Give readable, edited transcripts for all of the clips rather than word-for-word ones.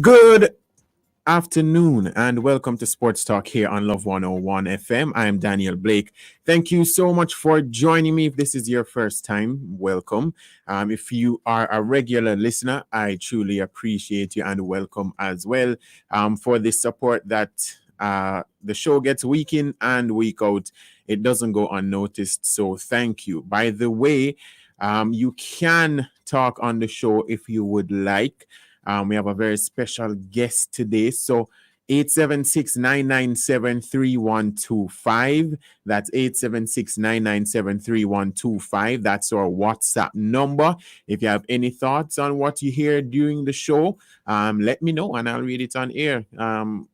Good afternoon and welcome to Sports Talk here on Love 101 FM. I am Daniel Blake. Thank you so much for joining me. If this is your first time, welcome. If you are a regular listener, I truly appreciate you and welcome as well for the support that the show gets week in and week out. It doesn't go unnoticed, so thank you. By the way, you can talk on the show if you would like. We have a very special guest today. So 876-997-3125. That's 876-997-3125. That's our WhatsApp number. If you have any thoughts on what you hear during the show, let me know and I'll read it on air. And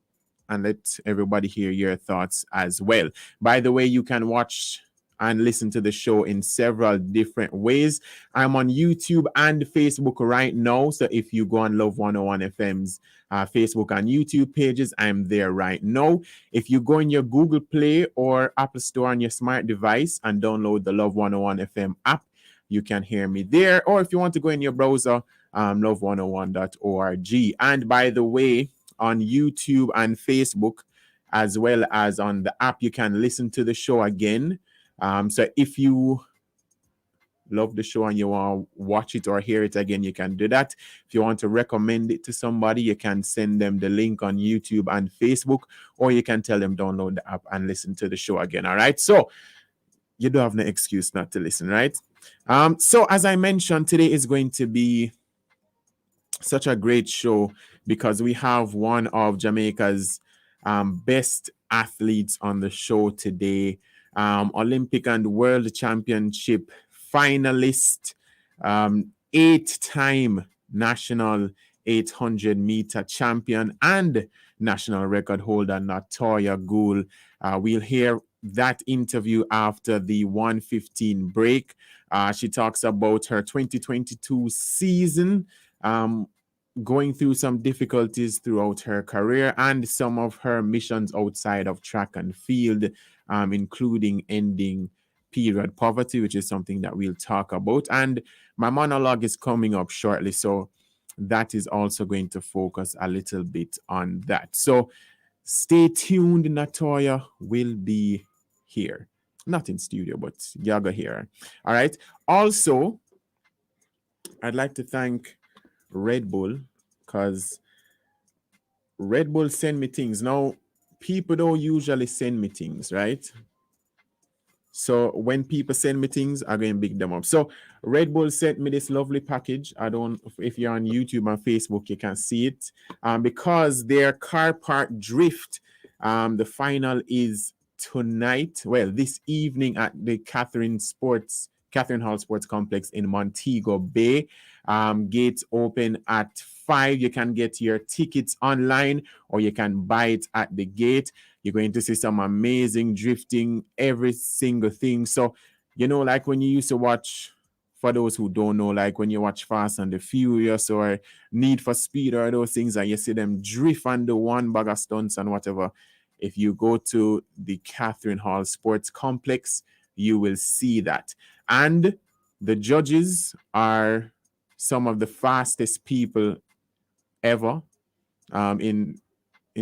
let everybody hear your thoughts as well. By the way, you can watch and listen to the show in several different ways. I'm on YouTube and Facebook right now. So if you go on Love 101 FM's Facebook and YouTube pages, I'm there right now. If you go in your Google Play or Apple Store on your smart device and download the Love 101 FM app, you can hear me there. Or if you want to go in your browser, love101.org. And by the way, on YouTube and Facebook, as well as on the app, you can listen to the show again. So if you love the show and you want to watch it or hear it again, you can do that. If you want to recommend it to somebody, you can send them the link on YouTube and Facebook, or you can tell them download the app and listen to the show again. All right. So you don't have no excuse not to listen, right? So as I mentioned, today is going to be such a great show because we have one of Jamaica's best athletes on the show today. Olympic and World Championship finalist, 8-time national 800-meter champion and national record holder Natoya Goule. We'll hear that interview after the 1:15 break. She talks about her 2022 season, going through some difficulties throughout her career and some of her missions outside of track and field, including ending period poverty, which is something that we'll talk about. And my monologue is coming up shortly, so that is also going to focus a little bit on that. So stay tuned. Natoya will be here. Not in studio, but Yaga here. All right. Also, I'd like to thank Red Bull, because Red Bull send me things. Now, people don't usually send me things, right? So when people send me things, I'm going to pick them up. So Red Bull sent me this lovely package. I don't, if you're on YouTube and Facebook, you can see it. Because their car park drift, the final is tonight. Well, this evening at the Catherine Hall Sports Complex in Montego Bay. Gates open at 5. You can get your tickets online or you can buy it at the gate. You're going to see some amazing drifting, every single thing. So, like when you used to watch, for those who don't know, like when you watch Fast and the Furious or Need for Speed or those things, and you see them drift on the one bag of stunts and whatever. If you go to the Catherine Hall Sports Complex, you will see that. And the judges are some of the fastest people ever in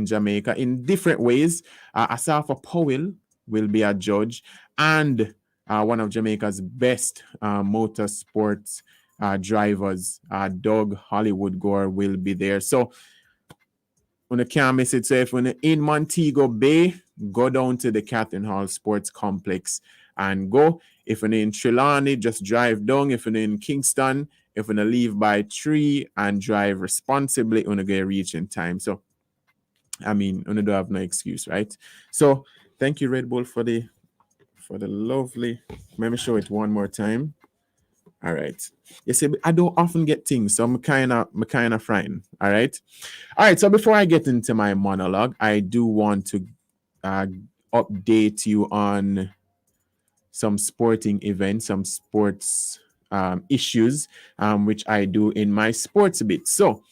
Jamaica in different ways. Asafa Powell will be a judge, and one of Jamaica's best motorsports drivers, Doug Hollywood Gore, will be there. So when you can't miss it, so if you're in Montego Bay, go down to the Catherine Hall Sports Complex and go. If you're in Trelawney, just drive down. If you're in Kingston, if you're leave by 3 and drive responsibly, you're going to reach in time. So, I mean, you don't have no excuse, right? So, thank you, Red Bull, for the lovely. Let me show it one more time. All right. You see, I don't often get things, so I'm kind of frightened. All right. So before I get into my monologue, I do want to update you on some sporting events, some sports issues, which I do in my sports bit. So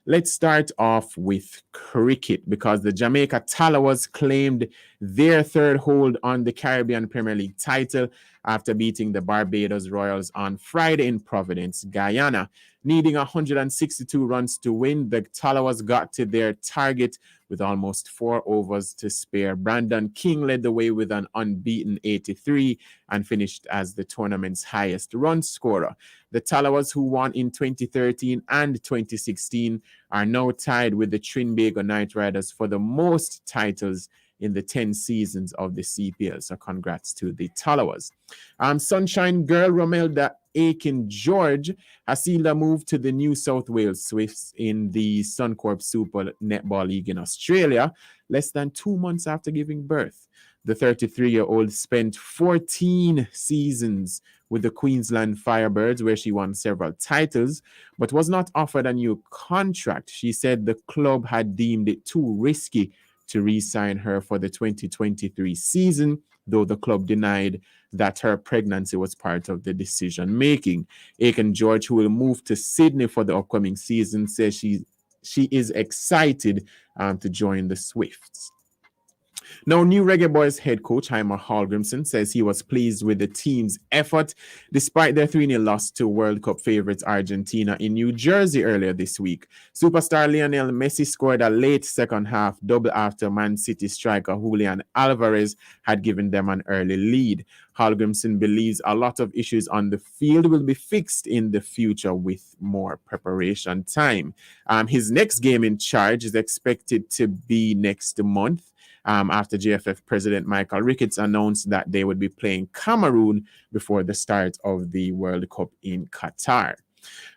let's start off with cricket, because the Jamaica Tallawahs claimed their third hold on the Caribbean Premier League title after beating the Barbados Royals on Friday in Providence, Guyana. Needing 162 runs to win, the Talawas got to their target with almost 4 overs to spare. Brandon King led the way with an unbeaten 83 and finished as the tournament's highest run scorer. The Talawas, who won in 2013 and 2016, are now tied with the Trinbago Knight Riders for the most titles in the 10 seasons of the CPL. So congrats to the Talawas. Sunshine Girl Romelda Aiken George has sealed a move to the New South Wales Swifts in the Suncorp Super Netball League in Australia, less than 2 months after giving birth. The 33-year-old spent 14 seasons with the Queensland Firebirds, where she won several titles, but was not offered a new contract. She said the club had deemed it too risky to re-sign her for the 2023 season, though the club denied that her pregnancy was part of the decision-making. Aiken George, who will move to Sydney for the upcoming season, says she is excited to join the Swifts. Now, new Reggae Boys head coach Heimer Hallgrimson says he was pleased with the team's effort despite their 3-0 loss to World Cup favorites Argentina in New Jersey earlier this week. Superstar Lionel Messi scored a late second half double after Man City striker Julian Alvarez had given them an early lead. Hallgrimson believes a lot of issues on the field will be fixed in the future with more preparation time. His next game in charge is expected to be next month, after GFF President Michael Ricketts announced that they would be playing Cameroon before the start of the World Cup in Qatar.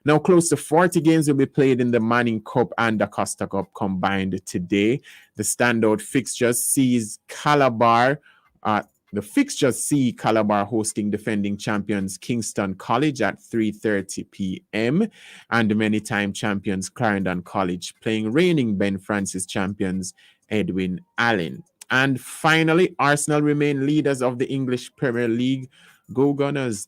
Now, close to 40 games will be played in the Manning Cup and the Costa Cup combined today. The standout fixtures sees Calabar hosting defending champions Kingston College at 3:30 p.m. and many-time champions Clarendon College playing reigning Ben Francis champions Edwin Allen. And finally, Arsenal remain leaders of the English Premier League. Go Gunners.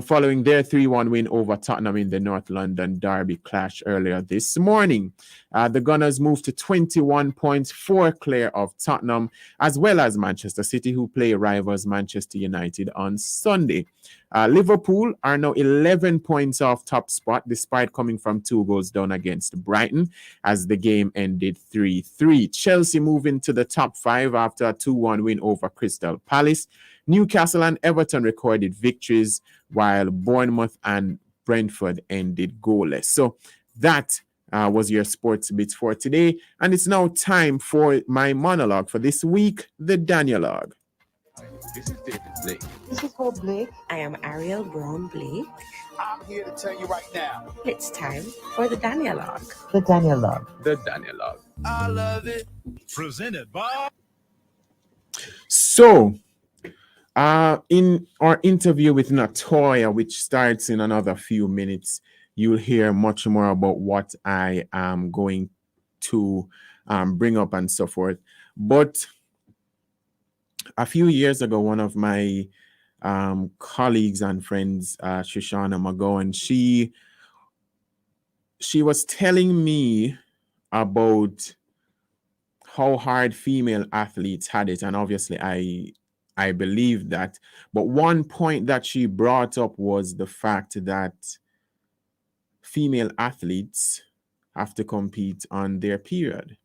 Following their 3-1 win over Tottenham in the North London Derby clash earlier this morning. The Gunners moved to 21 points, 4 clear of Tottenham, as well as Manchester City, who play rivals Manchester United on Sunday. Liverpool are now 11 points off top spot, despite coming from 2 goals down against Brighton, as the game ended 3-3. Chelsea moving to the top 5 after a 2-1 win over Crystal Palace. Newcastle and Everton recorded victories, while Bournemouth and Brentford ended goalless. So that was your sports bits for today. And it's now time for my monologue for this week, the Danialogue. This is David Blake. This is Hope Blake. I am Ariel Brown Blake. I'm here to tell you right now. It's time for the Danialogue. The Danialogue. The Danialogue. I love it. Presented by... So, in our interview with Natoya, which starts in another few minutes, you'll hear much more about what I am going to bring up and so forth. But a few years ago, one of my colleagues and friends, Shoshana McGowan, she was telling me about how hard female athletes had it, and obviously I believe that. But one point that she brought up was the fact that female athletes have to compete on their period.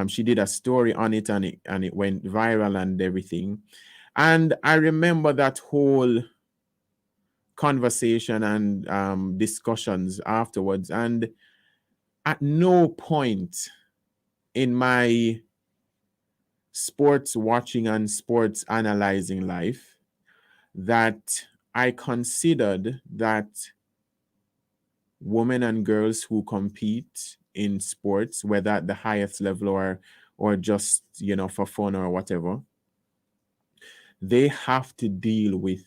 She did a story on it, and it went viral and everything. And I remember that whole conversation and discussions afterwards. And at no point in my sports watching and sports analyzing life that I considered that women and girls who compete in sports, whether at the highest level or just, for fun or whatever, they have to deal with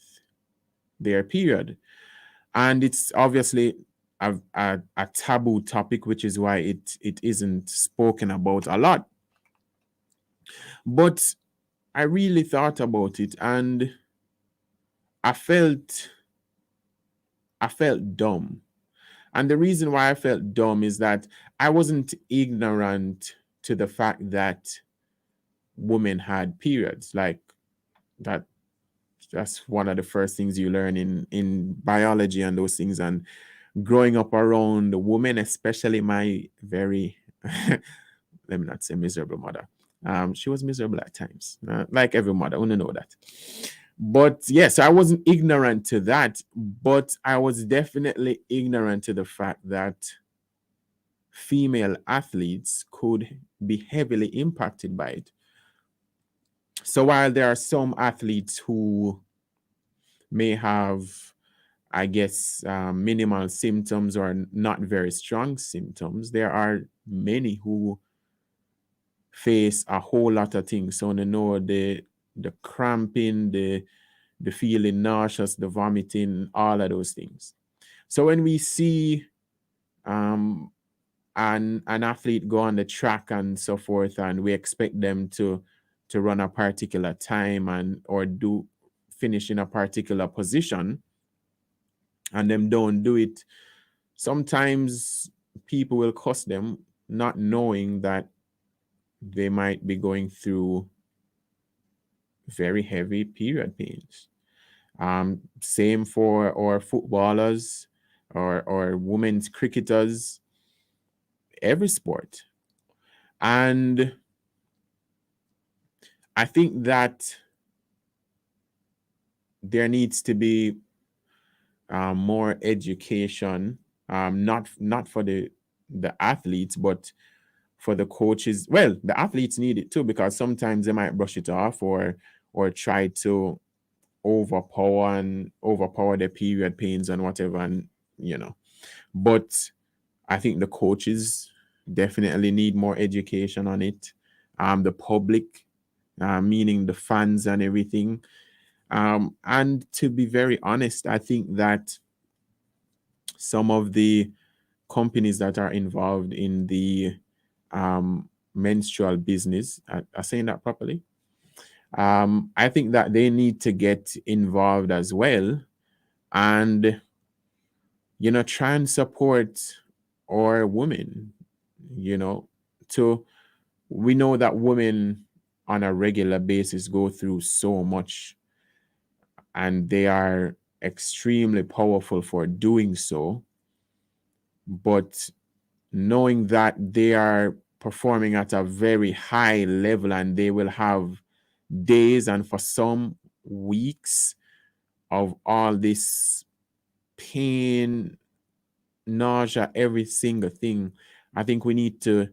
their period. And it's obviously a taboo topic, which is why it isn't spoken about a lot. But I really thought about it, and I felt dumb. And the reason why I felt dumb is that I wasn't ignorant to the fact that women had periods. Like that's one of the first things you learn in biology and those things. And growing up around women, especially my very, let me not say miserable mother. She was miserable at times, like every mother. I want to know that. But yes, I wasn't ignorant to that, but I was definitely ignorant to the fact that female athletes could be heavily impacted by it. So while there are some athletes who may have, I guess, minimal symptoms or not very strong symptoms, there are many who face a whole lot of things. So you know the cramping, the feeling nauseous, the vomiting, all of those things. So when we see an athlete go on the track and so forth, and we expect them to run a particular time and or do finish in a particular position, and them don't do it, sometimes people will cuss them, not knowing that they might be going through very heavy period pains. Same for our footballers or women's cricketers, every sport. And I think that there needs to be more education, not for the athletes, but for the coaches. Well, the athletes need it too, because sometimes they might brush it off or try to overpower their period pains and whatever, and but I think the coaches definitely need more education on it. The public, meaning the fans and everything. And to be very honest, I think that some of the companies that are involved in the menstrual business, are saying that properly? I think that they need to get involved as well, and try and support our women. We know that women on a regular basis go through so much, and they are extremely powerful for doing so. But knowing that they are performing at a very high level, and they will have days and for some weeks of all this pain, nausea, every single thing, I think we need to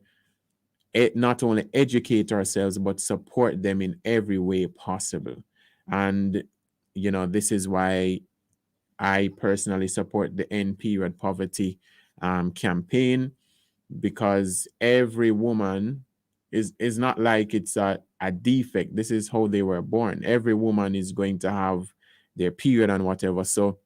not only educate ourselves but support them in every way possible. And this is why I personally support the End Period Poverty campaign, because every woman is not like it's a defect. This is how they were born. Every woman is going to have their period and whatever. So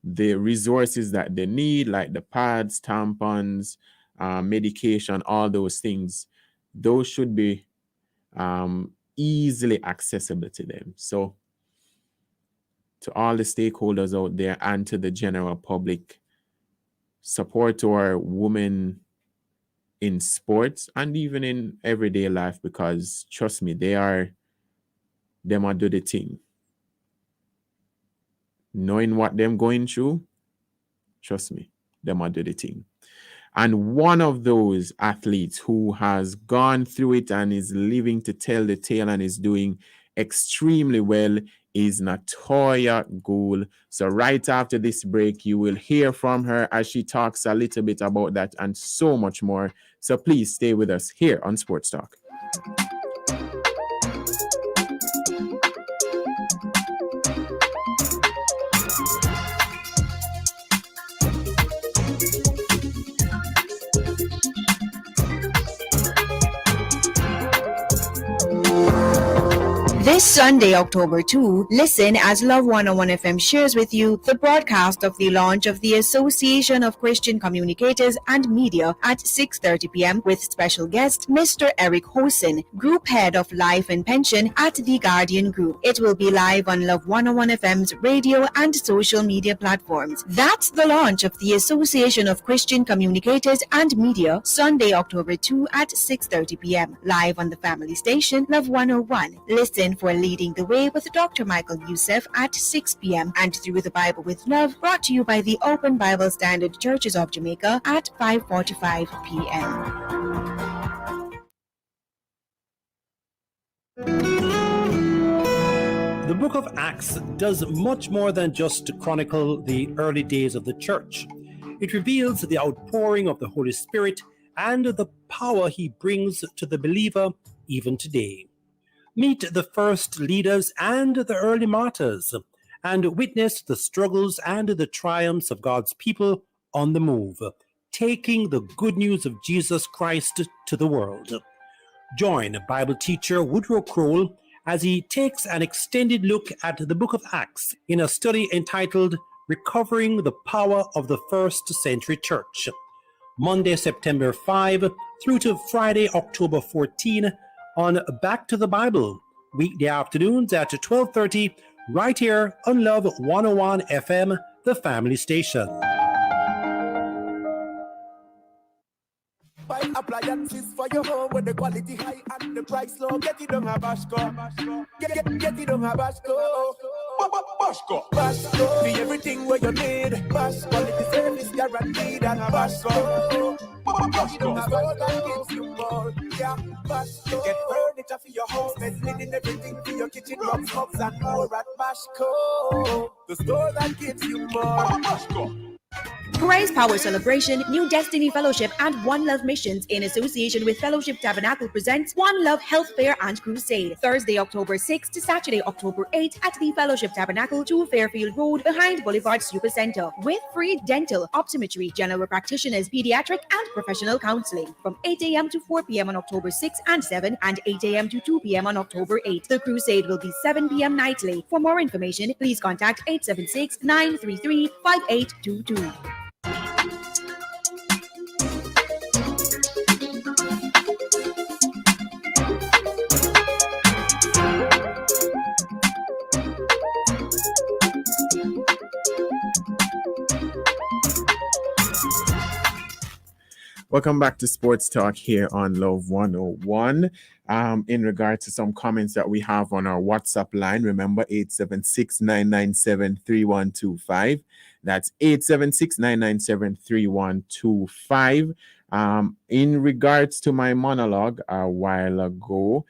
the resources that they need, like the pads, tampons, medication, all those things, those should be easily accessible to them. So to all the stakeholders out there and to the general public, support our women in sports and even in everyday life, because trust me, them are do the thing. Knowing what them going through, trust me, them are do the thing. And one of those athletes who has gone through it and is living to tell the tale and is doing extremely well is Natoya Goule. So right after this break, you will hear from her as she talks a little bit about that and so much more. So please stay with us here on Sports Talk. This Sunday, October 2, listen as Love 101 FM shares with you the broadcast of the launch of the Association of Christian Communicators and Media at 6:30 p.m. with special guest Mr. Eric Hosen, Group Head of Life and Pension at the Guardian Group. It will be live on Love 101 FM's radio and social media platforms. That's the launch of the Association of Christian Communicators and Media, Sunday, October 2 at 6:30 p.m. live on the family station Love 101. Listen for for Leading the Way with Dr. Michael Youssef at 6 p.m. and Through the Bible with Love, brought to you by the Open Bible Standard Churches of Jamaica at 5:45 p.m. The book of Acts does much more than just chronicle the early days of the church. It reveals the outpouring of the Holy Spirit and the power he brings to the believer even today. Meet the first leaders and the early martyrs, and witness the struggles and the triumphs of God's people on the move, taking the good news of Jesus Christ to the world. Join Bible teacher Woodrow Kroll as he takes an extended look at the book of Acts in a study entitled Recovering the Power of the First Century Church. Monday, September 5 through to Friday, October 14 on Back to the Bible, weekday afternoons at 12:30, right here on Love 101 FM, the family station. Buy appliances for your home with the quality high and the price low. Get it on Habashco. Get it on Habashco. Bashco. See everything where you need. Bashco. Quality service guaranteed and Bashco. Bashco. Store that gives you more. Yeah, Bashco. Get furniture for your house, bed linen, everything for your kitchen, rugs, mugs, and more at Bashco. The store that gives you more. Bashco. Praise Power Celebration, New Destiny Fellowship, and One Love Missions in association with Fellowship Tabernacle presents One Love Health Fair and Crusade, Thursday, October 6th to Saturday, October 8th at the Fellowship Tabernacle, 2 Fairfield Road, behind Boulevard Super Center, with free dental, optometry, general practitioners, pediatric, and professional counseling from 8 a.m. to 4 p.m. on October 6th and 7th, and 8 a.m. to 2 p.m. on October 8th. The crusade will be 7 p.m. nightly. For more information, please contact 876-933-5822. Welcome back to Sports Talk here on Love 101. In regard to some comments that we have on our WhatsApp line, remember 876-997-3125. That's 876-997-3125. In regards to my monologue a while ago,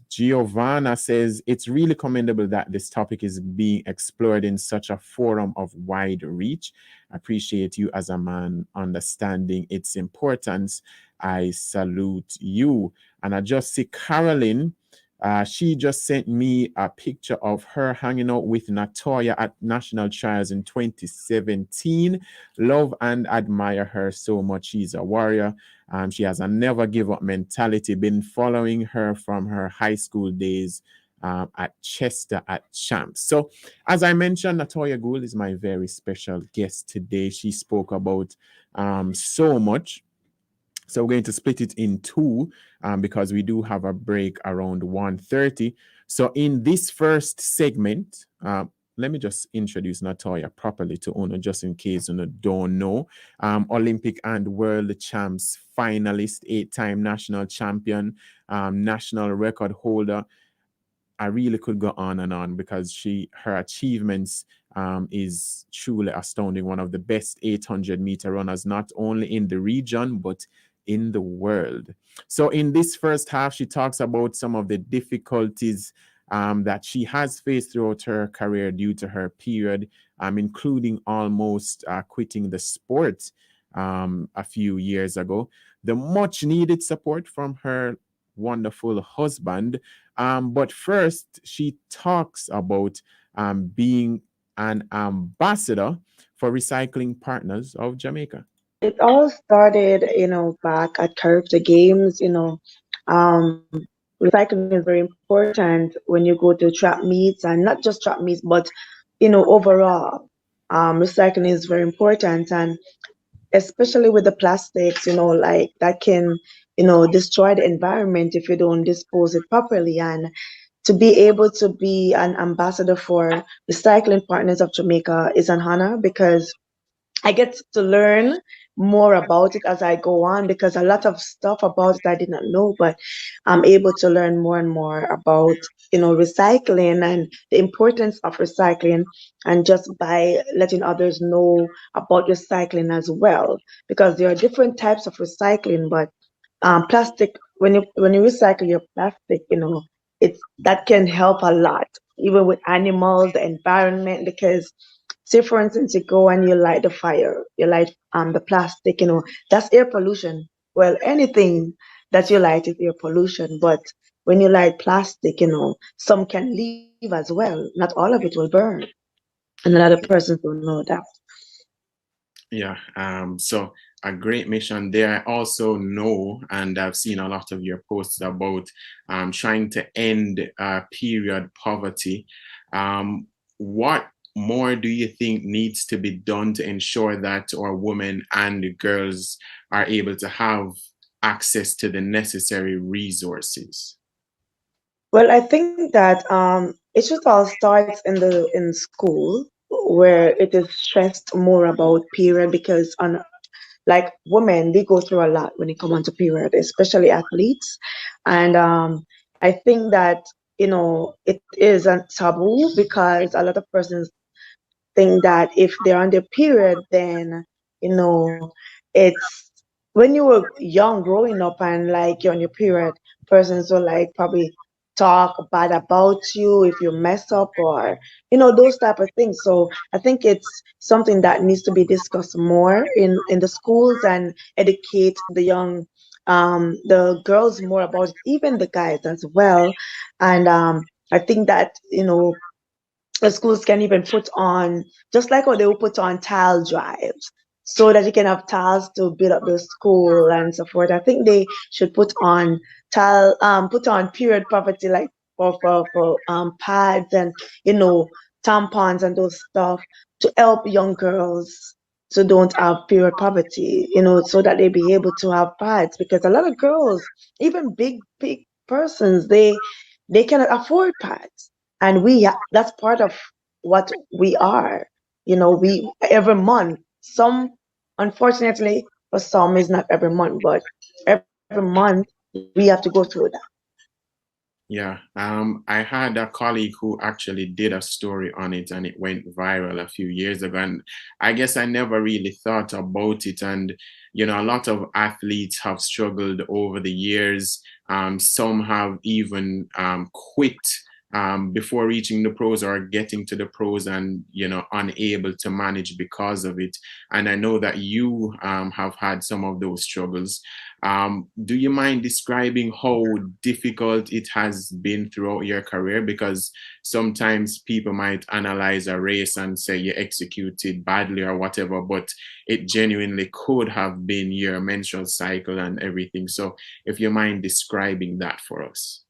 Giovanna says it's really commendable that this topic is being explored in such a forum of wide reach. I appreciate you as a man understanding its importance. I salute you. And I just see Carolyn. She just sent me a picture of her hanging out with Natoya at National Trials in 2017. Love and admire her so much. She's a warrior. She has a never give up mentality. Been following her from her high school days at Chester at Champs. So as I mentioned, Natoya Goule is my very special guest today. She spoke about so much. So we're going to split it in two because we do have a break around 1:30. So in this first segment, let me just introduce Natoya properly to Uno, just in case you don't know. Olympic and world champs finalist, 8-time national champion, national record holder. I really could go on and on because her achievements is truly astounding. One of the best 800-meter runners, not only in the region, but in the world. So in this first half, she talks about some of the difficulties that she has faced throughout her career due to her period, including almost quitting the sport a few years ago. The much needed support from her wonderful husband. But first, she talks about being an ambassador for Recycling Partners of Jamaica. It all started, back at character games. Recycling is very important when you go to track meets, and not just track meets, but overall, recycling is very important, and especially with the plastics, like that can, destroy the environment if you don't dispose it properly. And to be able to be an ambassador for Recycling Partners of Jamaica is an honor because I get to learn more about it as I go on, because a lot of stuff about it I did not know, but I'm able to learn more and more about, recycling and the importance of recycling, and just by letting others know about recycling as well, because there are different types of recycling, but plastic, when you recycle your plastic, it's that can help a lot, even with animals, the environment, because say for instance you go and you light the fire, you light the plastic, that's air pollution. Well, anything that you light is air pollution, but when you light plastic, some can leave as well. Not all of it will burn, and another person will know that. Yeah, so a great mission there. I also know, and I've seen a lot of your posts about trying to end period poverty. What more do you think needs to be done to ensure that our women and girls are able to have access to the necessary resources? Well, I think that it should all start in school, where it is stressed more about period, because on like women, they go through a lot when it comes on to period, especially athletes. And I think that, it is a taboo, because a lot of persons think that if they're on their period, then, it's when you were young growing up and like you're on your period, persons will like probably talk bad about you if you mess up, or those type of things. So I think it's something that needs to be discussed more in the schools, and educate the girls more about it, even the guys as well. And I think that, the schools can even put on, just like how they will put on tile drives, so that you can have tiles to build up the school and so forth. I think they should put on period poverty, like for pads and, you know tampons and those stuff, to help young girls to don't have period poverty, so that they be able to have pads, because a lot of girls, even big persons, they cannot afford pads, and that's part of what we are. We every month, some, unfortunately for some, is not every month, but every month we have to go through that. Yeah, I had a colleague who actually did a story on it, and it went viral a few years ago. And I guess I never really thought about it. And, a lot of athletes have struggled over the years. Some have even quit before reaching the pros, or getting to the pros, and, unable to manage because of it. And I know that you have had some of those struggles. Do you mind describing how difficult it has been throughout your career? Because sometimes people might analyze a race and say you executed badly or whatever, but it genuinely could have been your menstrual cycle and everything. So if you mind describing that for us.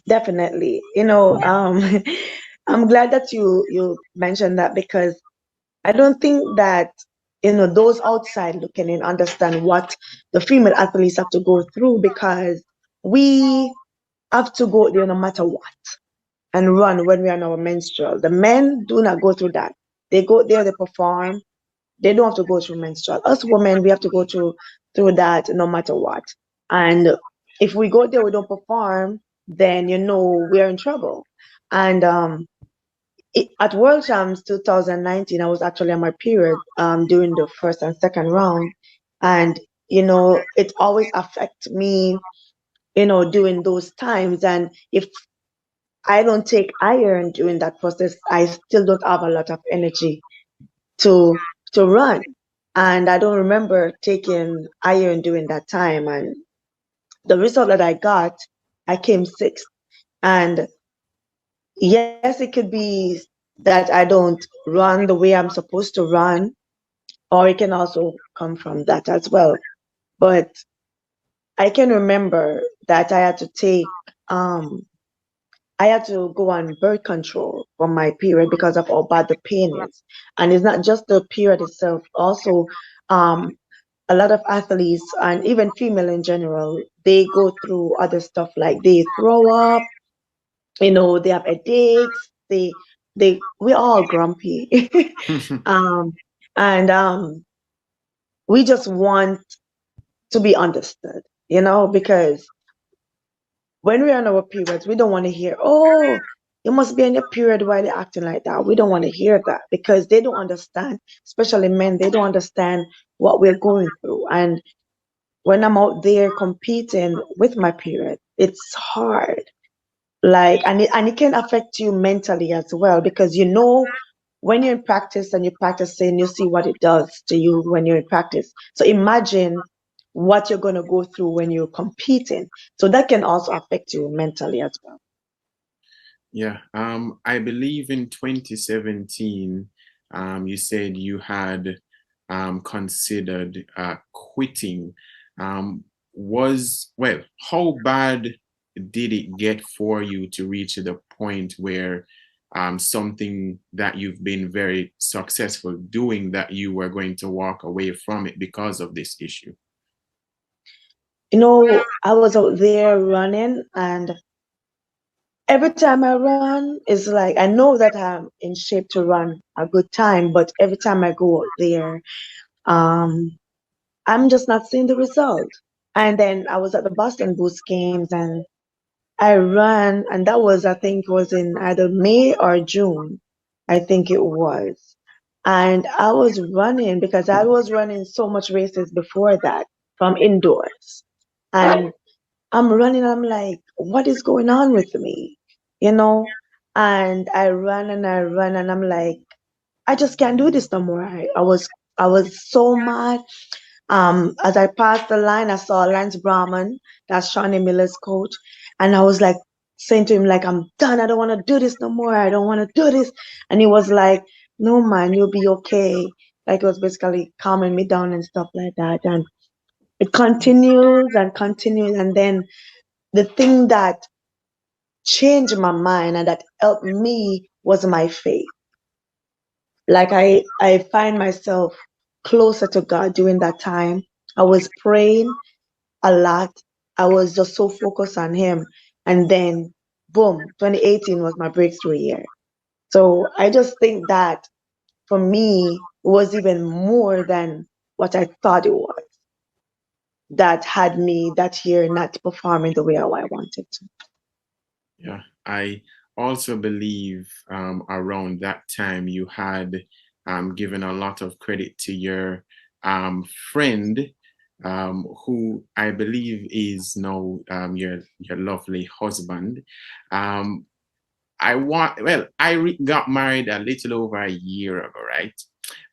Definitely. I'm glad that you mentioned that, because I don't think that, those outside looking in understand what the female athletes have to go through, because we have to go there no matter what, and run when we are on our menstrual. The men do not go through that. They go there, they perform. They don't have to go through menstrual. Us women, we have to go through that no matter what. And if we go there, we don't perform, then we're in trouble. And at World Champs 2019, I was actually on my period during the first and second round, and it always affects me, during those times. And if I don't take iron during that process, I still don't have a lot of energy to run. And I don't remember taking iron during that time. And the result that I got, I came sixth. And yes, it could be that I don't run the way I'm supposed to run, or it can also come from that as well. But I can remember that I had to go on birth control for my period because of how bad the pain is. And it's not just the period itself. Also, um, a lot of athletes, and even female in general, they go through other stuff, like they throw up, they have headaches, we're all grumpy. um, and we just want to be understood, because when we're on our periods, we don't want to hear, oh, you must be on your period while you're acting like that. We don't want to hear that because they don't understand, especially men, they don't understand what we're going through. And when I'm out there competing with my period, it's hard. Like, and it can affect you mentally as well, because when you're in practice and you're practicing, you see what it does to you when you're in practice. So imagine what you're going to go through when you're competing. So that can also affect you mentally as well. Yeah, I believe in 2017, you said you had considered quitting. How bad did it get for you to reach the point where something that you've been very successful doing, that you were going to walk away from it because of this issue? I was out there running, and every time I run, it's like I know that I'm in shape to run a good time, but every time I go out there, um, I'm just not seeing the result. And then I was at the Boston Boost games, and I ran, and that was, I think, was in either May or June. I think it was. And I was running because I was running so much races before that from indoors. And I'm running, I'm like, what is going on with me? You know? And I run and I run, and I'm like, I just can't do this no more. I was so mad. As I passed the line, I saw Lance Brahman, that's Shawnee Miller's coach, and I was like saying to him, like, I'm done. I don't want to do this no more. I don't want to do this. And he was like, no, man, you'll be okay. Like, it was basically calming me down and stuff like that. And it continues and continues. And then the thing that changed my mind and that helped me was my faith. Like, I find myself closer to God during that time. I was praying a lot. I was just so focused on him. And then, boom, 2018 was my breakthrough year. So I just think that for me, it was even more than what I thought it was that had me that year not performing the way I wanted to. Yeah, I also believe around that time you had given a lot of credit to your friend, who I believe is now your lovely husband. Um, I got married a little over a year ago, right?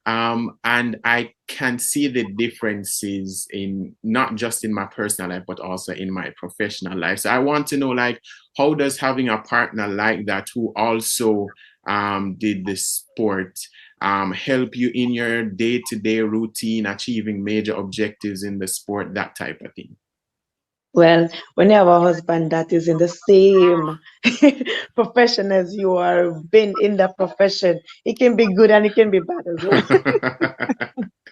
And I can see the differences in not just in my personal life, but also in my professional life. So I want to know, like, how does having a partner like that who also did the sport help you in your day-to-day routine, achieving major objectives in the sport, that type of thing? Well, when you have a husband that is in the same profession as you are, been in that profession, it can be good and it can be bad as well,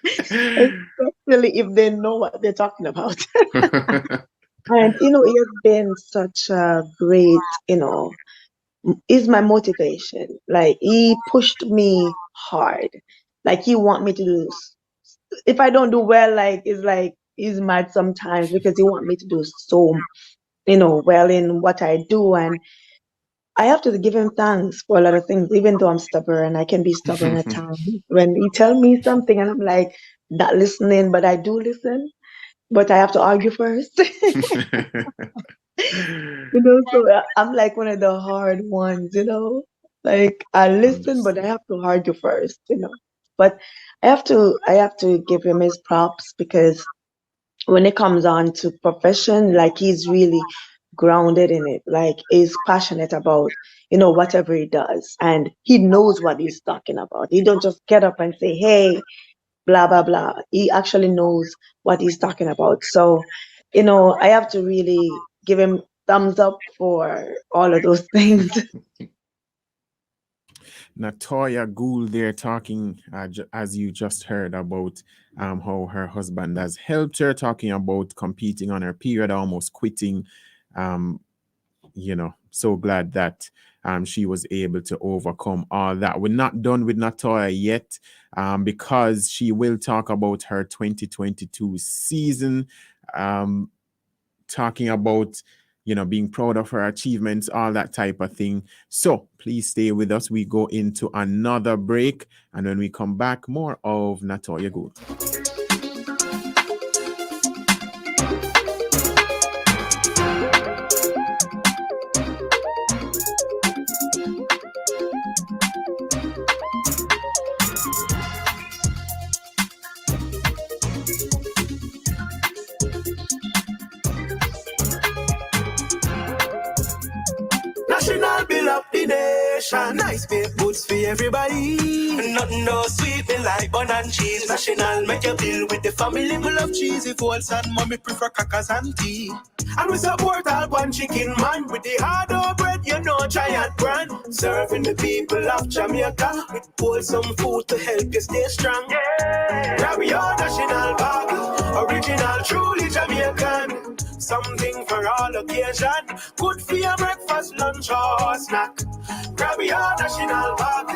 especially if they know what they're talking about. And it has been such a great, is my motivation. Like, he pushed me hard. Like, he want me to do. If I don't do well, like, it's like he's mad sometimes because he want me to do so, well in what I do. And I have to give him thanks for a lot of things, even though I'm stubborn. I can be stubborn at times. When he tell me something and I'm like not listening, but I do listen. But I have to argue first. So I'm like one of the hard ones. Like, I listen, but I have to argue first. But I have to give him his props, because when it comes on to profession, like, he's really grounded in it. Like, he's passionate about, whatever he does, and he knows what he's talking about. He don't just get up and say, hey, blah, blah, blah. He actually knows what he's talking about. So, I have to really give him thumbs up for all of those things. Natoya Goule there talking, as you just heard, about how her husband has helped her, talking about competing on her period, almost quitting. So glad that she was able to overcome all that. We're not done with Natoya yet, because she will talk about her 2022 season, talking about, being proud of her achievements, all that type of thing. So please stay with us. We go into another break, and when we come back, more of Natoya Goule. National build up the nation. Nice big boots for everybody. Nothing no sweet me like bun and cheese. National make you bill with the family full of cheese. If old and mommy prefer crackers and tea. And we support all one chicken man with the hard bread, giant brand. Serving the people of Jamaica with wholesome food to help you stay strong. Yeah. Grab your national bag, original, truly Jamaican. Something for all occasion. Good for your breakfast, lunch or snack. Grab your national bag,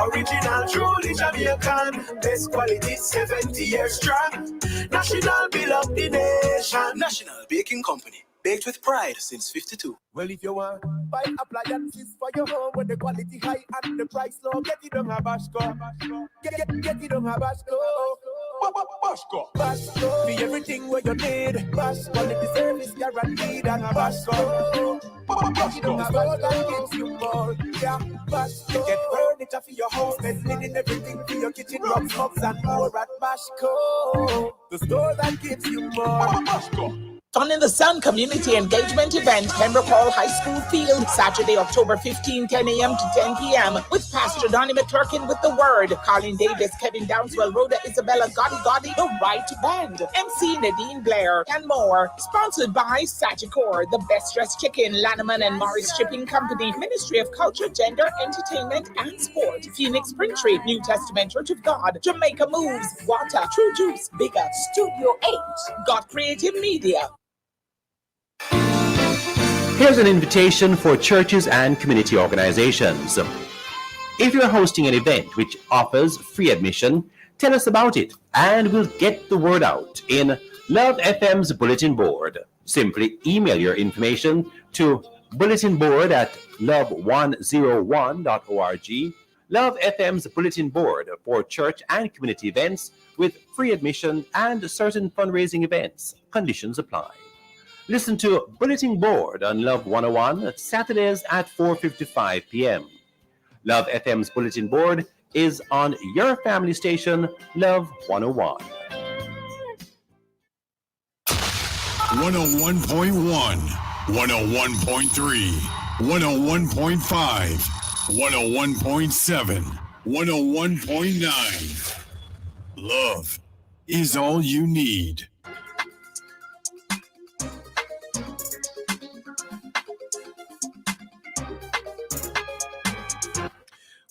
original, truly Jamaican. Best quality, 70 years strong. National build up the nation. National Baking Company, baked with pride since 52. Well, if you want buy appliances for your home with the quality high and the price low, get it on a Bashco. Get it on a Bashco. Bashco. Be everything where you need. Bash quality service guaranteed and a Bashco. Bashco. Store that gives you more. Yeah, Bashco. Get furniture for your home, and linen everything for your kitchen, rugs, mugs, and more at Bashco. The store that gives you more. Bashco. Fun in the Sun Community Engagement Event, Pembroke Hall High School Field, Saturday, October 15, 10 a.m. to 10 p.m. with Pastor Donnie McClurkin with the Word, Colin Davis, Kevin Downswell, Rhoda Isabella, Gotti, The Right Band, MC Nadine Blair, and more. Sponsored by Sagicor, The Best Dressed Chicken, Lanneman and Morris Shipping Company, Ministry of Culture, Gender, Entertainment, and Sport, Phoenix Printry, New Testament Church of God, Jamaica Moves, Water, True Juice, Bigger, Studio 8, God Creative Media. Here's an invitation for churches and community organizations. If you're hosting an event which offers free admission, tell us about it and we'll get the word out in Love FM's bulletin board. Simply email your information to bulletinboard@love101.org. Love FM's bulletin board for church and community events with free admission and certain fundraising events. Conditions apply. Listen to Bulletin Board on Love 101 Saturdays at 4:55 p.m. Love FM's Bulletin Board is on your family station, Love 101. 101.1, 101.3, 101.5, 101.7, 101.9. Love is all you need.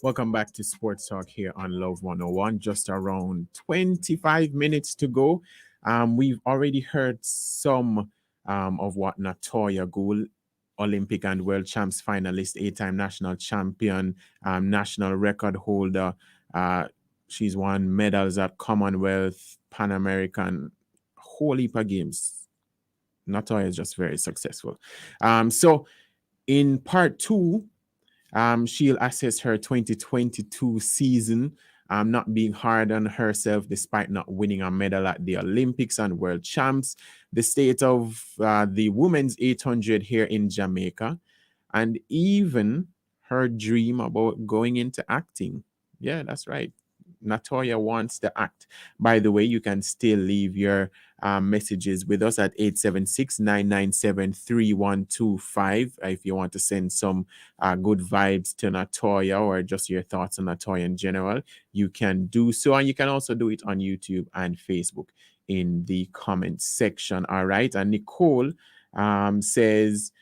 Welcome back to Sports Talk here on Love 101. Just around 25 minutes to go. We've already heard some of what Natoya Goule, Olympic and World Champs finalist, 8-time national champion, national record holder. She's won medals at Commonwealth, Pan American, whole heap of games. Natoya is just very successful. So in part 2, she'll assess her 2022 season, not being hard on herself despite not winning a medal at the Olympics and World Champs, the state of the women's 800 here in Jamaica, and even her dream about going into acting. Yeah, that's right. Natoya wants to act. By the way, you can still leave your messages with us at 876-997-3125 if you want to send some good vibes to Natoya or just your thoughts on Natoya in general. You can do so, and you can also do it on YouTube and Facebook in the comments section. All right. And Nicole says,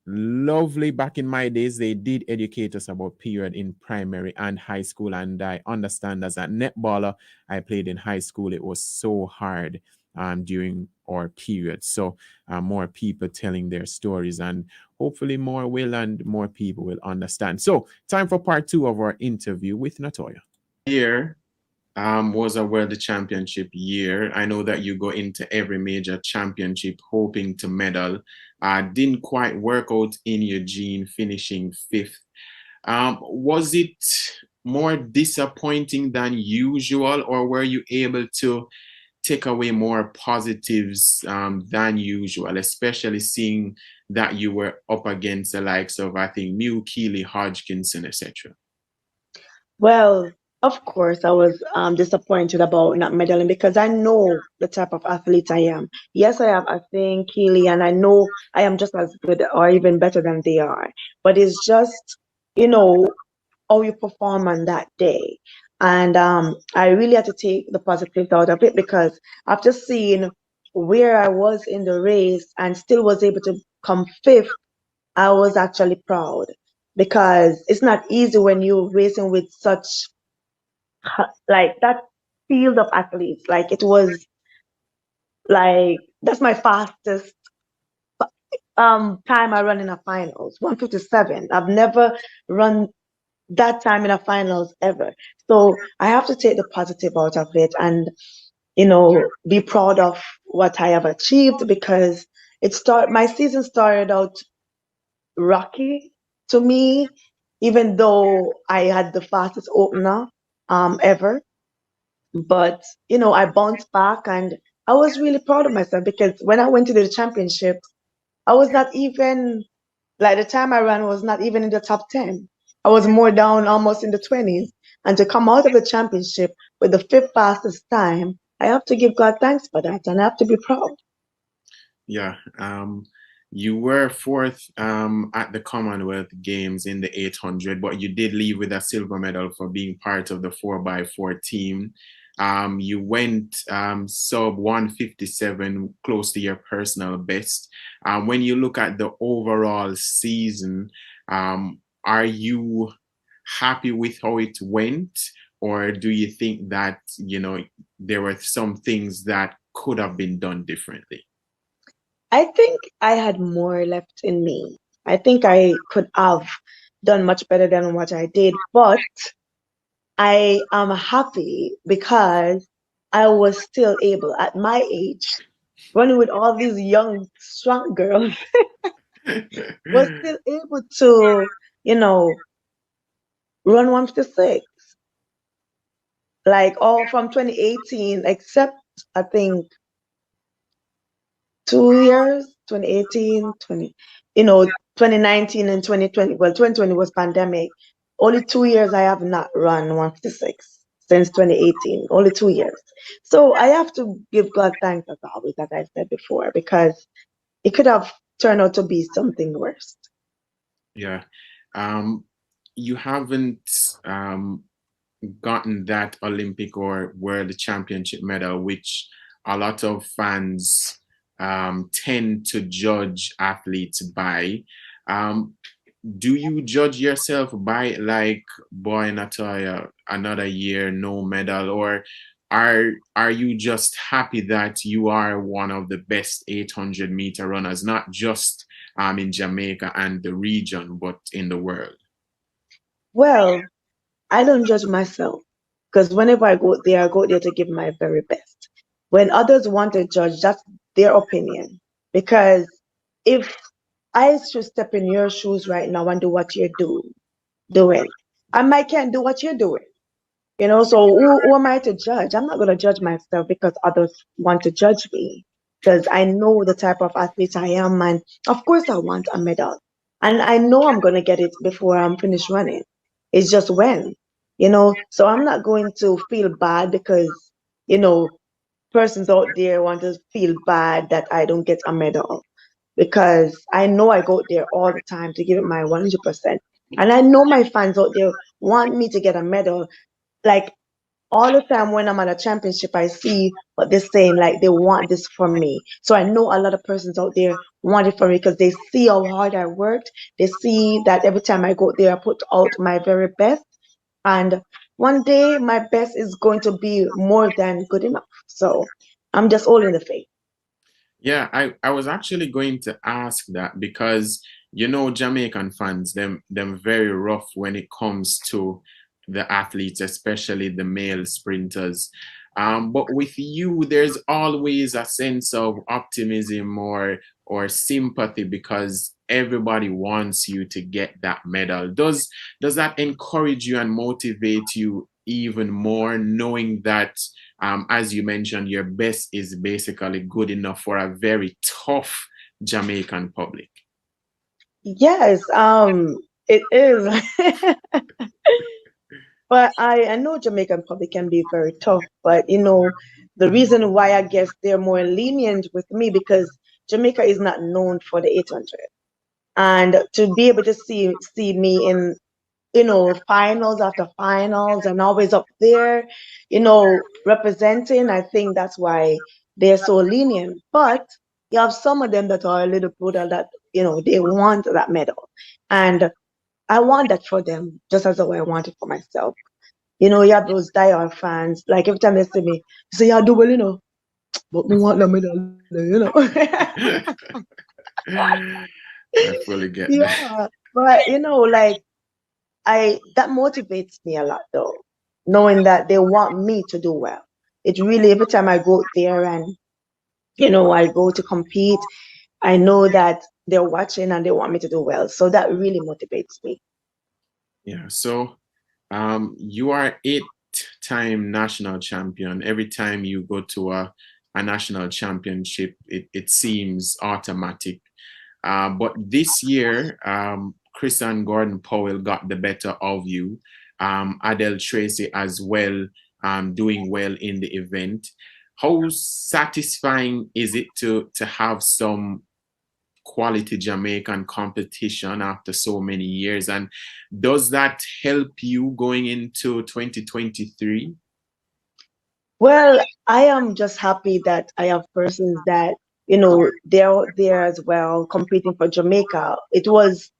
lovely. Back in my days, they did educate us about period in primary and high school, and I understand as a netballer I played in high school, it was so hard. during our period. So more people telling their stories, and hopefully more will and more people will understand. So time for part 2 of our interview with Natoya. Here was a World Championship year. I know that you go into every major championship hoping to medal. Didn't quite work out in Eugene, finishing 5th. Was it more disappointing than usual, or were you able to take away more positives than usual, especially seeing that you were up against the likes of, I think, Mew, Keeley, Hodgkinson, etc.? Well, of course, I was disappointed about not medaling because I know the type of athlete I am. Yes, I have, I think, Keely, and I know I am just as good or even better than they are. But it's just, you know, how you perform on that day. And I really had to take the positives out of it because after seeing where I was in the race and still was able to come 5th, I was actually proud because it's not easy when you're racing with such like that field of athletes. Like it was like that's my fastest time I run in a finals, 1:57. I've never run that time in a finals ever. So I have to take the positive out of it and be proud of what I have achieved because my season started out rocky to me, even though I had the fastest opener ever. But I bounced back and I was really proud of myself because when I went to the championships, I was not even like the time I ran was not even in the top 10. I was more down almost in the 20s. And to come out of the championship with the 5th fastest time, I have to give God thanks for that and I have to be proud. Yeah. You were 4th at the Commonwealth Games in the 800, but you did leave with a silver medal for being part of the 4x4 team. You went sub 157, close to your personal best. When you look at the overall season, are you happy with how it went? Or do you think that, there were some things that could have been done differently? I think I had more left in me. I think I could have done much better than what I did, but I am happy because I was still able at my age, running with all these young, strong girls, was still able to, run 156. Like all from 2018, except I think 2 years, 2018, 2019 and 2020. Well, 2020 was pandemic. Only 2 years I have not run 156 since 2018. Only 2 years. So I have to give God thanks as always, as I said before, because it could have turned out to be something worse. Yeah. You haven't gotten that Olympic or World Championship medal, which a lot of fans tend to judge athletes by. Do you judge yourself by like, boy, Natoya, another year, no medal, or are you just happy that you are one of the best 800-meter runners, not just in Jamaica and the region, but in the world? Well, I don't judge myself because whenever I go there to give my very best. When others want to judge, that's their opinion. Because if I should step in your shoes right now and do what you're doing, I might can't do what you're doing. So who am I to judge? I'm not going to judge myself because others want to judge me because I know the type of athlete I am. And of course, I want a medal. And I know I'm going to get it before I'm finished running. It's just when. So I'm not going to feel bad because, persons out there want to feel bad that I don't get a medal because I know I go there all the time to give it my 100%. And I know my fans out there want me to get a medal. Like all the time when I'm at a championship, I see what they're saying, like they want this for me. So I know a lot of persons out there want it for me because they see how hard I worked. They see that every time I go there, I put out my very best. And one day my best is going to be more than good enough. So I'm just holding the faith. Yeah, I was actually going to ask that because Jamaican fans, them very rough when it comes to the athletes, especially the male sprinters. But with you, there's always a sense of optimism or sympathy because everybody wants you to get that medal. Does that encourage you and motivate you even more, knowing that, as you mentioned, your best is basically good enough for a very tough Jamaican public? Yes, it is. But I know Jamaican public can be very tough, but the reason why I guess they're more lenient with me because Jamaica is not known for the 800. And to be able to see me in finals after finals and always up there, representing, I think that's why they're so lenient. But you have some of them that are a little brutal that, they want that medal. And I want that for them just as though I want it for myself. You have those diehard fans, like every time they see me, they say, yeah, do well, but we want the medal. I fully get that. Yeah. But like that motivates me a lot though, knowing that they want me to do well. It really, every time I go there and, I go to compete, I know that they're watching and they want me to do well. So that really motivates me. Yeah. So, you are 8-time national champion. Every time you go to a national championship, it seems automatic. But this year, Chris and Gordon Powell got the better of you. Adele Tracy as well, doing well in the event. How satisfying is it to have some quality Jamaican competition after so many years? And does that help you going into 2023? Well, I am just happy that I have persons that, they're there as well competing for Jamaica. It was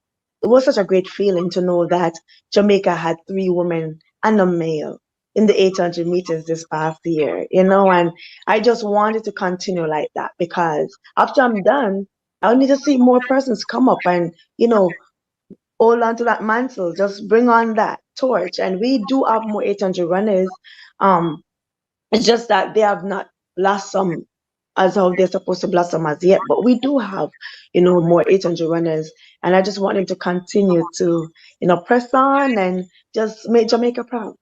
such a great feeling to know that Jamaica had 3 women and a male in the 800 meters this past year, and I just wanted to continue like that because after I'm done, I need to see more persons come up and, hold on to that mantle, just bring on that torch. And we do have more 800 runners. Um, it's just that they have not blossomed as how they're supposed to blossom as yet. But we do have, more 800 runners. And I just want them to continue to, press on and just make Jamaica proud.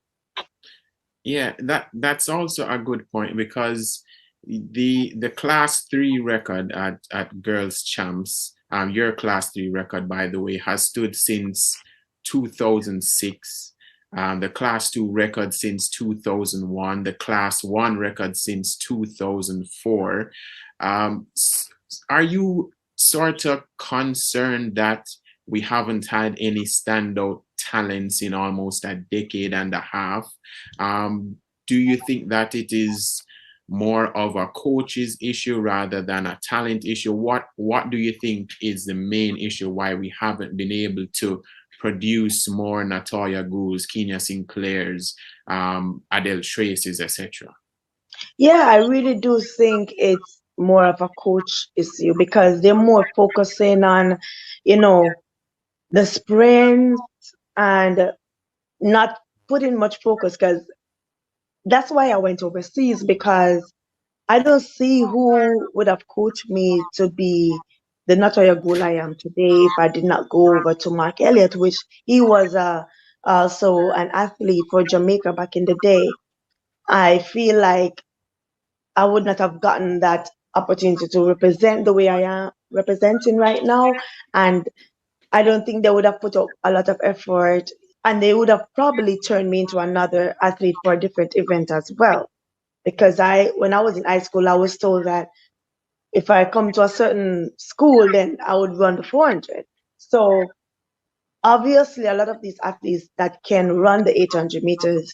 Yeah, that's also a good point because the class 3 record at girls champs, your class 3 record, by the way, has stood since 2006. The class 2 record since 2001, the class 1 record since 2004. Are you sort of concerned that we haven't had any standout talents in almost a decade and a half? Do you think that it is more of a coach's issue rather than a talent issue? What do you think is the main issue why we haven't been able to produce more Natoya Goules, Kenya Sinclairs, Adele Tracy's, etc.? Yeah, I really do think it's more of a coach issue because they're more focusing on, the sprints and not putting much focus because that's why I went overseas because I don't see who would have coached me to be the Natoya Goule I am today if I did not go over to Mark Elliott, which he was also an athlete for Jamaica back in the day. I feel like I would not have gotten that opportunity to represent the way I am representing right now. And I don't think they would have put up a lot of effort and they would have probably turned me into another athlete for a different event as well. Because when I was in high school, I was told that if I come to a certain school, then I would run the 400. So obviously, a lot of these athletes that can run the 800 meters,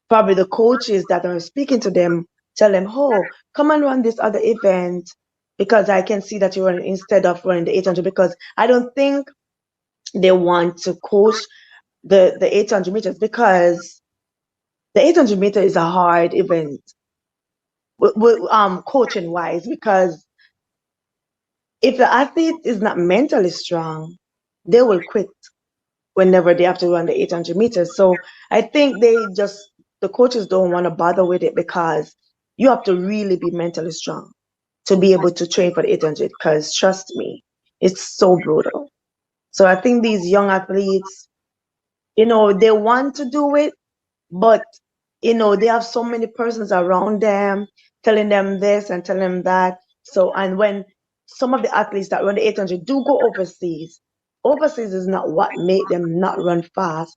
probably the coaches that are speaking to them tell them, oh, come and run this other event because I can see that you're running instead of running the 800 because I don't think they want to coach the 800 meters because the 800 meter is a hard event. coaching wise, because if the athlete is not mentally strong, they will quit whenever they have to run the 800 meters. So I think the coaches don't want to bother with it, because you have to really be mentally strong to be able to train for the 800, because trust me, it's so brutal. So I think these young athletes, they want to do it, but they have so many persons around them telling them this and telling them that. So, and when some of the athletes that run the 800 do go overseas is not what made them not run fast.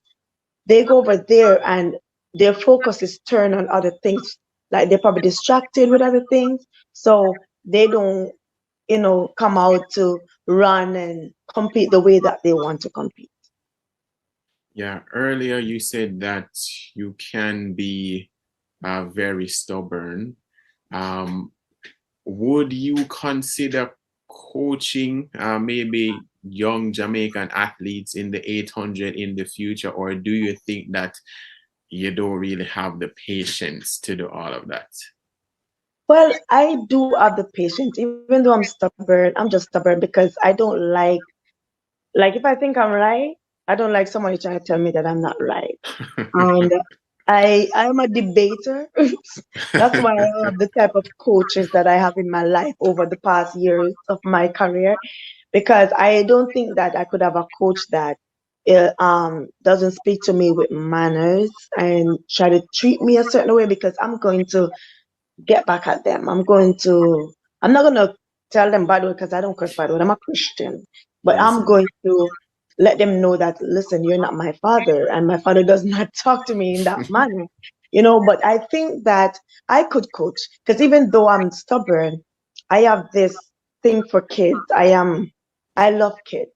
They go over there and their focus is turned on other things. Like they're probably distracted with other things. So they don't, come out to run and compete the way that they want to compete. Yeah, earlier you said that you can be very stubborn. Would you consider coaching maybe young Jamaican athletes in the 800 in the future, or do you think that you don't really have the patience to do all of that? Well, I do have the patience, even though I'm stubborn. I'm just stubborn because I don't like if I think I'm right, I don't like somebody trying to tell me that I'm not right. And I'm a debater. That's why I love the type of coaches that I have in my life over the past years of my career, because I don't think that I could have a coach that doesn't speak to me with manners and try to treat me a certain way, because I'm going to get back at them. I'm not gonna tell them bad word, because I don't curse bad word. I'm a Christian. But I'm Listen. going to let them know that, listen, you're not my father, and my father does not talk to me in that manner. But I think that I could coach, because even though I'm stubborn, I have this thing for kids. I love kids,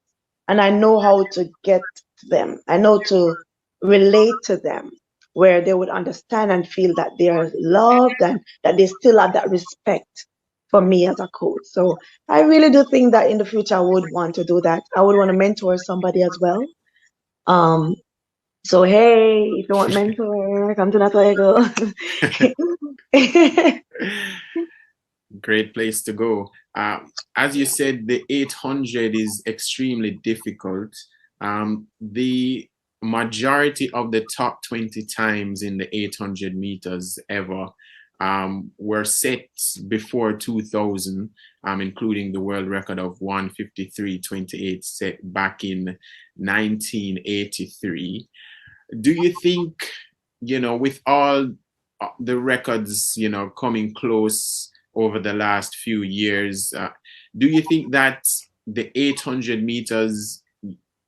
and I know how to get to them. I know to relate to them, where they would understand and feel that they are loved and that they still have that respect for me as a coach. So I really do think that in the future I would want to do that. I would want to mentor somebody as well. Um, so hey, if you want mentor, come to Natoya Goule. Great place to go. As you said, the 800 is extremely difficult. The majority of the top 20 times in the 800 meters ever were set before 2000, including the world record of 1:53:28 set back in 1983. Do you think, with all the records, coming close over the last few years, do you think that the 800 meters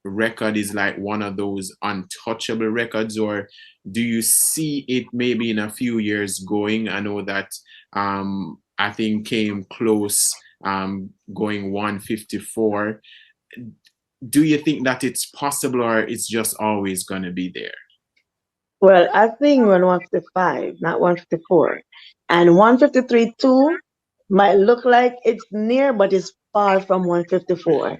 record is like one of those untouchable records, or do you see it maybe in a few years going? I know that I think came close, going 1:54. Do you think that it's possible, or it's just always going to be there? Well, I think we're 155, not 154. And 153.2 might look like it's near, but it's far from 154.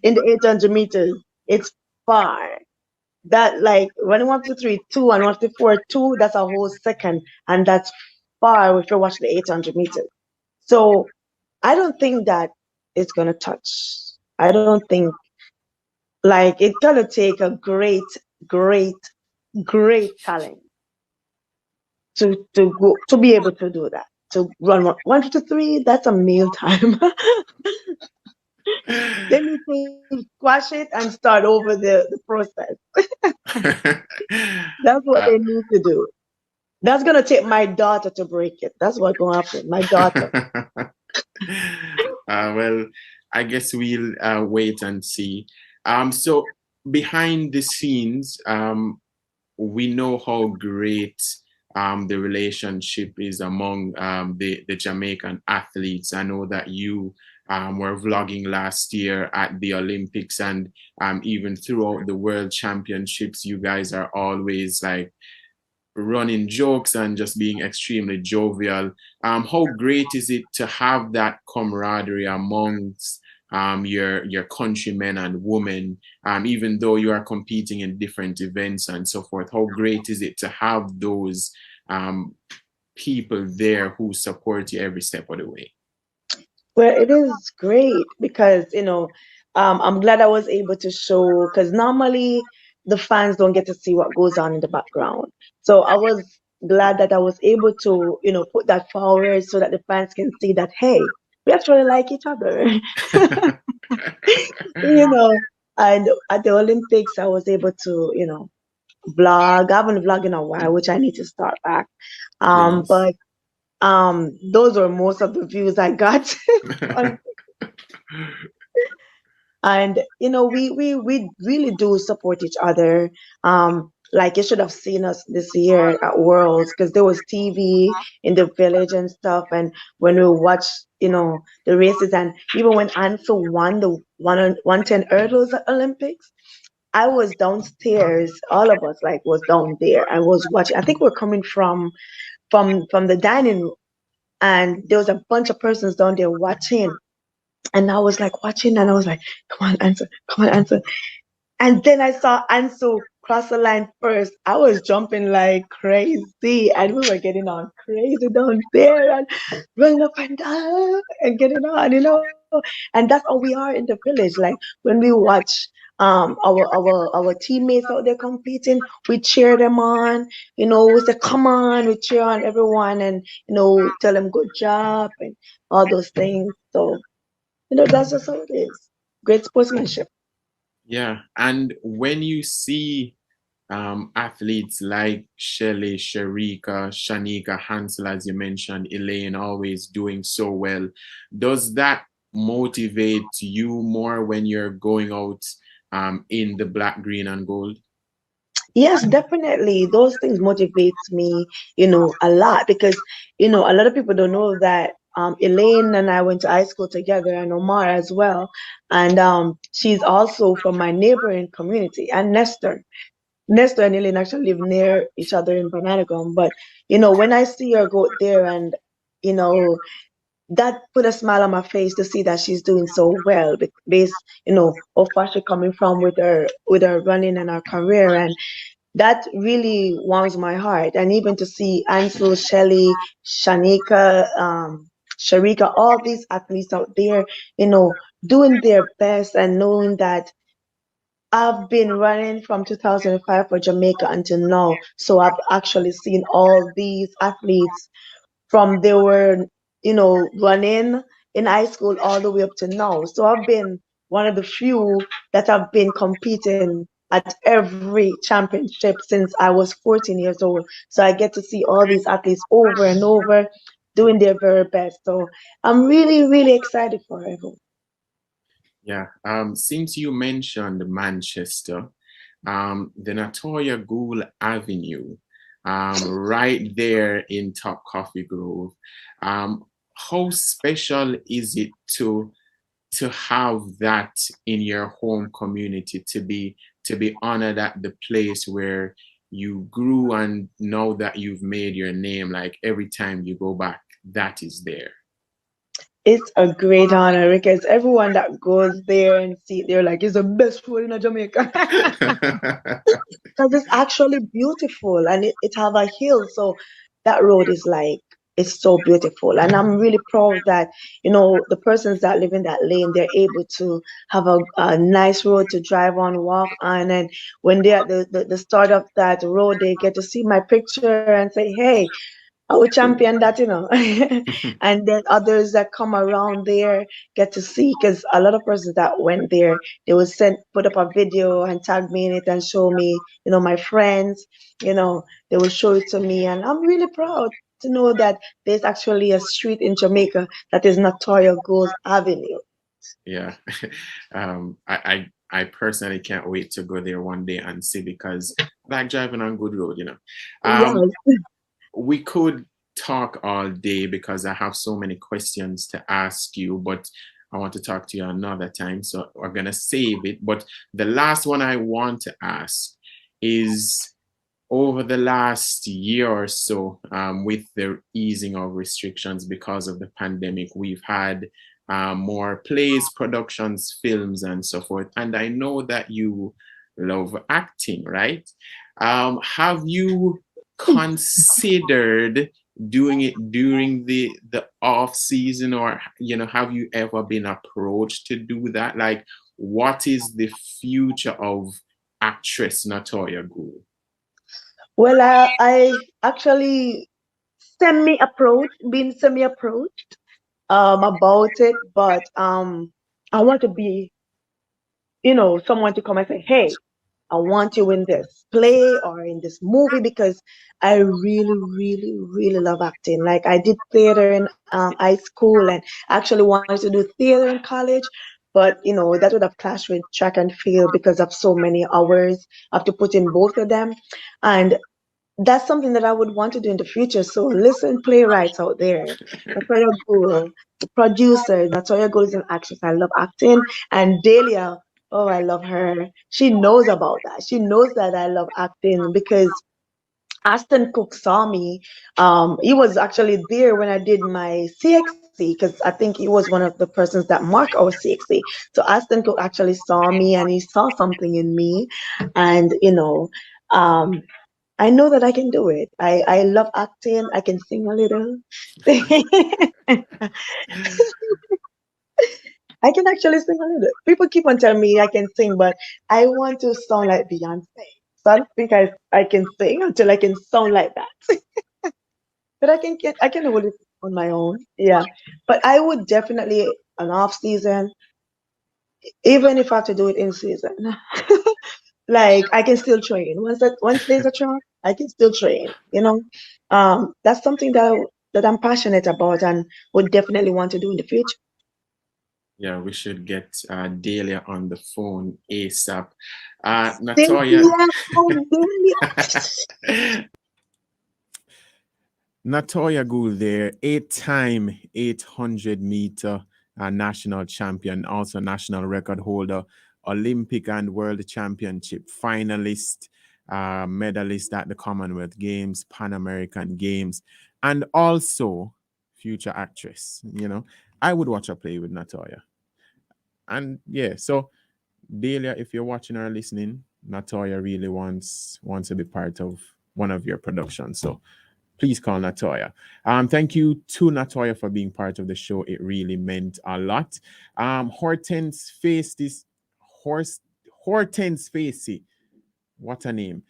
In the 800 meters, it's far. That, like, when 153.2 and 154.2, that's a whole second. And that's far if you watch the 800 meters. So I don't think that it's going to touch. I don't think, like, it's going to take a great, great, great talent to go to be able to do that. To run 153, that's a meal time. They need to squash it and start over the process. That's what they need to do. That's gonna take my daughter to break it. That's what's gonna happen. My daughter. Well, I guess we'll wait and see. So behind the scenes, we know how great the relationship is among the Jamaican athletes. I know that you were vlogging last year at the Olympics, and even throughout the World Championships, you guys are always like running jokes and just being extremely jovial. How great is it to have that camaraderie amongst your countrymen and women, even though you are competing in different events and so forth? How great is it to have those people there who support you every step of the way? Well, it is great because, I'm glad I was able to show, because normally the fans don't get to see what goes on in the background. So I was glad that I was able to, put that forward so that the fans can see that, hey, we actually like each other. you know. And at the Olympics, I was able to, vlog. I haven't vlogged in a while, which I need to start back. Please. But those were most of the views I got on. And we really do support each other. Like, you should have seen us this year at Worlds, because there was TV in the village and stuff. And when we watched, the races, and even when Ansel won the 110 hurdles at Olympics, I was downstairs. All of us like was down there. I was watching. I think we're coming from the dining room, and there was a bunch of persons down there watching. And I was like watching, and I was like, come on, answer, come on, answer. And then I saw Ansu cross the line first. I was jumping like crazy, and we were getting on crazy down there and running up and down and getting on. And that's how we are in the village. Like, when we watch our teammates out there competing, we cheer them on. We say, come on, we cheer on everyone, and tell them good job and all those things. So that's just how it is. Great sportsmanship. Yeah. And when you see athletes like Shelley, Sharika, Shanika, Hansel, as you mentioned, Elaine, always doing so well, does that motivate you more when you're going out in the black, green, and gold? Yes, definitely. Those things motivates me, a lot, because, a lot of people don't know that Elaine and I went to high school together, and Omar as well. And she's also from my neighboring community, and Nestor. Nestor and Elaine actually live near each other in Bananagum. But, when I see her go there, and, you know, that put a smile on my face to see that she's doing so well, based, how far she coming from with her running and her career. And that really warms my heart. And even to see Ansel, Shelley, Shanika, Sharika, all these athletes out there, doing their best, and knowing that I've been running from 2005 for Jamaica until now. So I've actually seen all these athletes from they were, running in high school all the way up to now. So I've been one of the few that have been competing at every championship since I was 14 years old. So I get to see all these athletes over and over doing their very best. So I'm really, really excited for everyone. Yeah. Since you mentioned Manchester, the Natoya Goule Avenue, right there in Top Coffee Grove, how special is it to have that in your home community, to be honored at the place where you grew, and now that you've made your name, like every time you go back, that is there? It's a great honor, because everyone that goes there and see it, they're like, it's the best food in Jamaica. Because it's actually beautiful, and it have a hill. So that road is like, it's so beautiful. And I'm really proud that, the persons that live in that lane, they're able to have a nice road to drive on, walk on. And when they're at the start of that road, they get to see my picture and say, hey, I would champion that. And then others that come around there get to see, because a lot of persons that went there, they would put up a video and tag me in it and show me, my friends, they will show it to me. And I'm really proud to know that there's actually a street in Jamaica that is Natoya Goule's Avenue. Yeah. I personally can't wait to go there one day and see, because I like driving on good road. Yes. We could talk all day because I have so many questions to ask you, but I want to talk to you another time, so we're going to save it. But the last one I want to ask is, over the last year or so, with the easing of restrictions because of the pandemic, we've had more plays, productions, films, and so forth. And I know that you love acting, right? Have you considered doing it during the off season, or have you ever been approached to do that? Like, what is the future of actress Natoya Goule? Well, I actually been semi-approached about it, but I want to be, someone to come and say, hey, I want you in this play or in this movie, because I really, really, really love acting. Like, I did theater in high school, and actually wanted to do theater in college, but that would have clashed with track and field because of so many hours I have to put in both of them. And that's something that I would want to do in the future. So listen, playwrights out there, Natoya Goule, the producer, Natoya Goule is an actress. I love acting. And Delia, oh, I love her. She knows about that. She knows that I love acting because Aston Cook saw me. He was actually there when I did my CXC, because I think he was one of the persons that marked our CXC. So Aston Cook actually saw me, and he saw something in me. And, um, I know that I can do it. I love acting. I can sing a little. I can actually sing a little. People keep on telling me I can sing, but I want to sound like Beyonce. So I don't think I can sing until I can sound like that. But I can hold it on my own. Yeah. But I would definitely an off season, even if I have to do it in season. Like, I can still train. Once there's a track, I can still train. That's something that I'm passionate about and would definitely want to do in the future. Yeah, we should get Delia on the phone ASAP. Natoya. Cynthia, oh, Delia. Natoya Goule there, 8-time 800-meter national champion, also national record holder, Olympic and World Championship finalist, medalist at the Commonwealth Games, Pan American Games, and also future actress. I would watch a play with Natoya. And yeah, so Delia, if you're watching or listening, Natoya really wants to be part of one of your productions. So please call Natoya. Thank you to Natoya for being part of the show. It really meant a lot. Hortense Facey. What a name.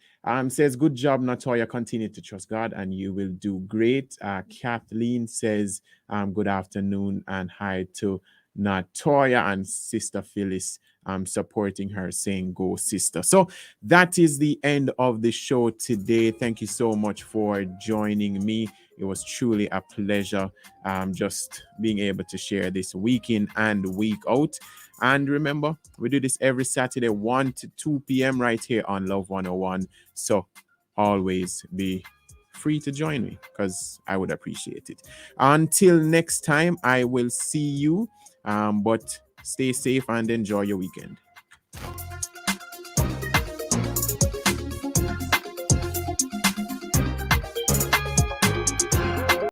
Says, good job, Natoya. Continue to trust God and you will do great. Kathleen says, good afternoon and hi to Natoya, and Sister Phyllis supporting her, saying go sister. So that is the end of the show today. Thank you so much for joining me. It was truly a pleasure just being able to share this week in and week out. And remember, we do this every Saturday, 1 to 2 p.m. right here on Love 101. So always be free to join me because I would appreciate it. Until next time, I will see you. But stay safe and enjoy your weekend.